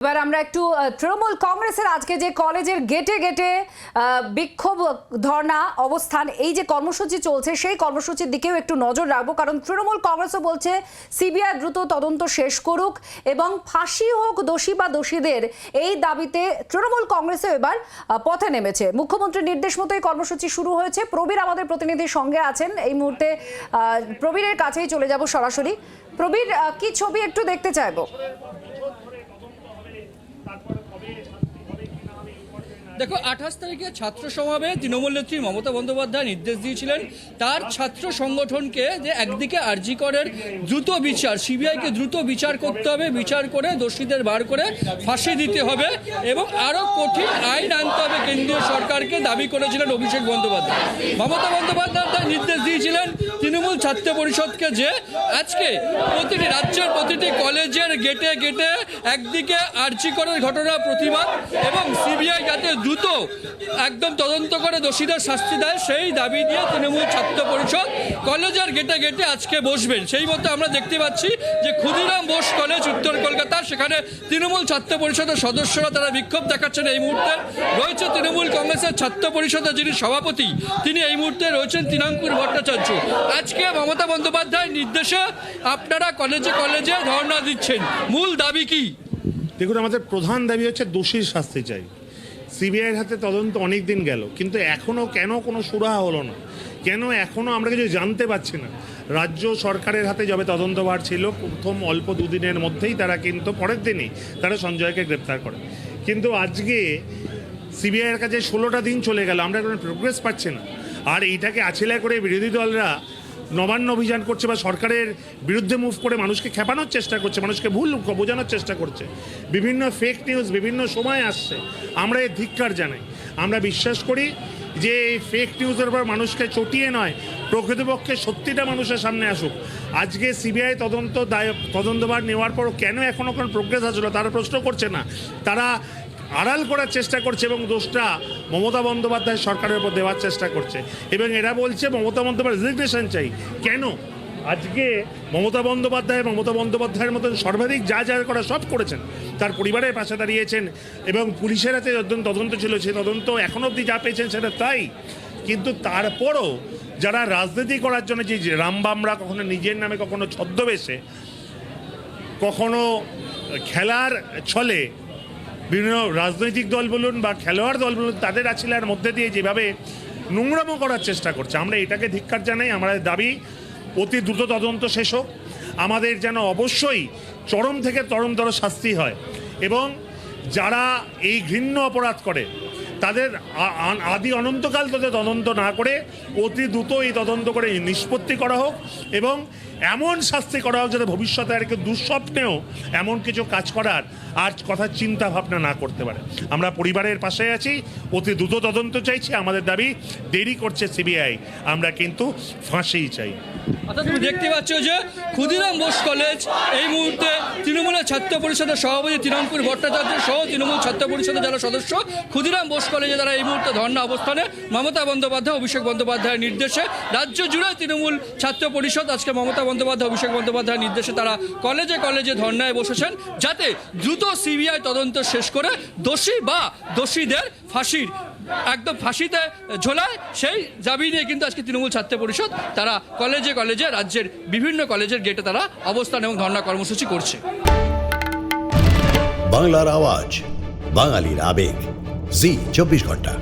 এবার আমরা একটু তৃণমূল কংগ্রেসের আজকে যে কলেজের গেটে গেটে বিক্ষোভ ধর্ণা অবস্থান এই যে কর্মসূচি চলছে সেই কর্মসূচির দিকেও একটু নজর রাখবো, কারণ তৃণমূল কংগ্রেসও বলছে সিবিআই দ্রুত তদন্ত শেষ করুক এবং ফাঁসি হোক দোষী বা দোষীদের, এই দাবিতে তৃণমূল কংগ্রেসও এবার পথে নেমেছে। মুখ্যমন্ত্রীর নির্দেশ মতো এই কর্মসূচি শুরু হয়েছে। প্রবীর আমাদের প্রতিনিধির সঙ্গে আছেন এই মুহূর্তে, প্রবীরের কাছেই চলে যাব সরাসরি। প্রবীর, কি ছবি একটু দেখতে চাইবো? দেখো, 28 তারিখে ছাত্র সমাবেশে তৃণমূল নেত্রী মমতা বন্দ্যোপাধ্যায় নির্দেশ দিয়েছিলেন তার ছাত্র সংগঠনকে যে একদিকে আরজি করের দ্রুত বিচার, সিবিআইকে দ্রুত বিচার করতে হবে, বিচার করে দোষীদের বার করে ফাঁসি দিতে হবে এবং আরও কঠিন আইন আনতে হবে কেন্দ্রীয় সরকারকে দাবি করেছিলেন অভিষেক বন্দ্যোপাধ্যায়। মমতা বন্দ্যোপাধ্যায় তার নির্দেশ দিয়েছিলেন তৃণমূল ছাত্র পরিষদকে যে আজকে প্রতিটি রাজ্যের প্রতিটি কলেজের গেটে গেটে একদিকে আরজি করের ঘটনা প্রতিবাদ এবং সিবিআই যাতে দ্রুত একদম তদন্ত করে দোষীদের শাস্তি দেয় সেই দাবি নিয়ে তৃণমূল ছাত্র পরিষদ কলেজের গেটে গেটে আজকে বসবেন। সেই মতো আমরা দেখতে পাচ্ছি যে ক্ষুদিরাম বোস কলেজ উত্তর কলকাতা, সেখানে তৃণমূল ছাত্র পরিষদের সদস্যরা তারা বিক্ষোভ দেখাচ্ছেন। এই মুহূর্তে রয়েছে তৃণমূল কংগ্রেসের ছাত্র পরিষদের যিনি সভাপতি, তিনি এই মুহূর্তে রয়েছেন তৃণাঙ্কুর ভট্টাচার্য। আজকে মমতা বন্দ্যোপাধ্যায়ের নির্দেশে আপনারা কলেজে কলেজে ধর্ণা দিচ্ছেন, মূল দাবি কি? দেখুন, আমাদের প্রধান দাবি হচ্ছে দোষীর শাস্তি চাই। সিবিআইয়ের হাতে তদন্ত অনেক দিন গেল, কিন্তু এখনও কেন কোনো সুরাহা হলো না? কেন এখনও আমরা কিছু জানতে পারছি না? রাজ্য সরকারের হাতে যবে তদন্তভার ছিল, প্রথম অল্প দুদিনের মধ্যেই তারা কিন্তু পরের দিনই তারা সঞ্জয়কে গ্রেপ্তার করে, কিন্তু আজকে সিবিআইয়ের কাছে 16টা দিন চলে গেল, আমরা কোনো প্রোগ্রেস পাচ্ছি না। আর এইটাকে আছিলা করে বিরোধী দলরা নবান্ন অভিযান করছে বা সরকারের বিরুদ্ধে মুভ করে মানুষকে খেপানোর চেষ্টা করছে, মানুষকে ভুল বোঝানোর চেষ্টা করছে, বিভিন্ন ফেক নিউজ বিভিন্ন সময় আসছে। আমরা এর ধিক্কার জানাই। আমরা বিশ্বাস করি যে এই ফেক নিউজের উপর মানুষকে চটিয়ে নয়, প্রকৃতপক্ষে সত্যিটা মানুষের সামনে আসুক। আজকে সিবিআই তদন্তভার নেওয়ার পরও কেন এখনও কোনো প্রোগ্রেস আসলো তারা প্রশ্ন করছে না, তারা আড়াল করার চেষ্টা করছে এবং দোষটা মমতা বন্দ্যোপাধ্যায় সরকারের উপর দেওয়ার চেষ্টা করছে এবং এরা বলছে মমতা বন্দ্যোপাধ্যায় রেজিগনেশন চাই। কেন? আজকে মমতা বন্দ্যোপাধ্যায়ের মতন সর্বাধিক যা যা করা সব করেছেন, তার পরিবারের পাশে দাঁড়িয়েছেন এবং পুলিশের হাতে তদন্ত ছিল, সেই তদন্ত এখনো অবধি যা পেয়েছেন সেটা তাই। কিন্তু তারপরও যারা রাজনীতি করার জন্য যে রামবামরা কখনো নিজের নামে, কখনো ছদ্মবেশে, কখনো খেলার ছলে বিভিন্ন রাজনৈতিক দল বলুন বা খেলোয়াড় দল বলুন, তাদের আছিলার মধ্যে দিয়ে যেভাবে নোংরামো করার চেষ্টা করছে, আমরা এটাকে ধিক্কার জানাই। আমাদের দাবি অতি দ্রুত তদন্ত শেষ হোক, আমাদের যেন অবশ্যই চরম থেকে চরমতর শাস্তি হয় এবং যারা এই ঘৃণ্য অপরাধ করে তাদের আদি অনন্তকাল তাদের তদন্ত না করে অতি দ্রুত এই তদন্ত করে নিষ্পত্তি করা হোক এবং এমন শাস্তি করা হোক যাতে ভবিষ্যতে আর কেউ দুঃস্বপ্নেও এমন কিছু কাজ করার আর কথা চিন্তা ভাবনা না করতে পারে। আমরা পরিবারের পাশে আছি, অতি দ্রুত তদন্ত চাইছি। আমাদের দাবি, দেরি করছে সিবিআই, আমরা কিন্তু ফাঁসিই চাই। তুমি দেখতে পাচ্ছ যে ক্ষুদিরাম বোস কলেজ এই মুহূর্তে তৃণমূলের ছাত্র পরিষদের সভাপতি তৃণাঙ্কুর ভট্টাচার্য সহ তৃণমূল ছাত্র পরিষদের যারা সদস্য ক্ষুদিরাম বোস কলেজে তারা এই মুহূর্তে ধর্ণা অবস্থানে। মমতা বন্দ্যোপাধ্যায় অভিষেক বন্দ্যোপাধ্যায়ের নির্দেশে রাজ্য জুড়ে তৃণমূল ছাত্র পরিষদ আজকে মমতা বন্দ্যোপাধ্যায় অভিষেক বন্দ্যোপাধ্যায়ের নির্দেশে তারা কলেজে কলেজে ধর্ণায় বসেছেন, যাতে দ্রুত সিবিআই তদন্ত শেষ করে দোষী বা দোষীদের একদম ফাঁসিতে ঝোলায়, সেই দাবি নিয়ে কিন্তু আজকে তৃণমূল ছাত্র পরিষদ তারা কলেজে কলেজে রাজ্যের বিভিন্ন কলেজের গেটে তারা অবস্থান এবং ধর্ণা কর্মসূচি করছে। বাংলার আওয়াজ, বাঙালির আবেগ, জি 24 ঘন্টা।